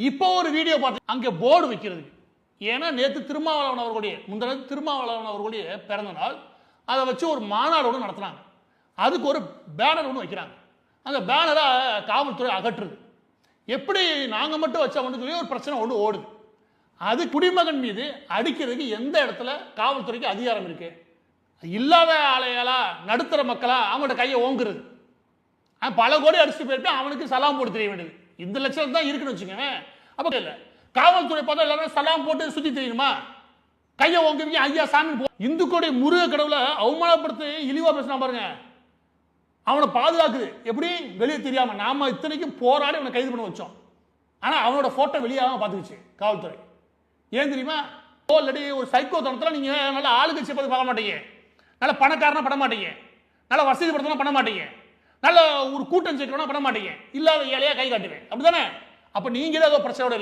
இப்போ ஒரு வீடியோ பார்த்து அங்கே போர்டு வைக்கிறது. ஏன்னா நேற்று திருமாவளவன் அவர்களுடைய பிறந்த நாள். அதை வச்சு ஒரு மாநாடு ஒன்று நடத்துனாங்க. அதுக்கு ஒரு பேனர் ஒன்று வைக்கிறாங்க. அந்த பேனரை காவல்துறை அகற்றுது. எப்படி நாங்கள் மட்டும் வச்சா ஒன்று சொல்லி ஒரு பிரச்சனை ஒன்று ஓடுது. அது குடிமகன் மீது அடிக்கிறதுக்கு எந்த இடத்துல காவல்துறைக்கு அதிகாரம் இருக்கு? இல்லாத ஆலைகளா, நடுத்தர மக்களா அவங்களோட கையை ஓங்குறது. பல கோடி அடிச்சுட்டு போயிருப்பேன், அவனுக்கு சலாம் போட்டு தெரிய வேண்டியது. இந்த லட்சம் தான் இருக்குன்னு வச்சுக்கோங்க. அப்போ இல்லை, காவல்துறை பார்த்தா எல்லாரும் சலாம் போட்டு சுற்றி தெரியணுமா? கையை ஓங்குவீங்க, ஐயா சாமி. இந்துக்களுடைய முருக கடவுளை அவமானப்படுத்தி இழிவா பேசினா பாருங்க, அவனை பாதுகாக்குது. எப்படி? வெளியே தெரியாம நாம இத்தனைக்கும் போராடி அவனை கைது பண்ண வச்சோம். ஆனா அவனோட போட்டோ வெளியாக பார்த்துக்குச்சு காவல்துறை. ஏன் தெரியுமா? ஆல்ரெடி ஒரு சைக்கோ தனத்தில் நீங்க நல்ல ஆளுங்கட்சியை பார்த்து பார்க்க மாட்டீங்க, நல்ல பணக்காரனா பண்ண மாட்டீங்க, நல்ல வசதி படுத்தலாம் பண்ண மாட்டீங்க, நல்ல ஒரு கூட்டம் சேர்க்கணும் பண்ண மாட்டீங்க, இல்லாத ஏழையா கை காட்டுவேன். அப்படிதானே? அப்ப நீங்க ஏதோ பிரச்சனையோட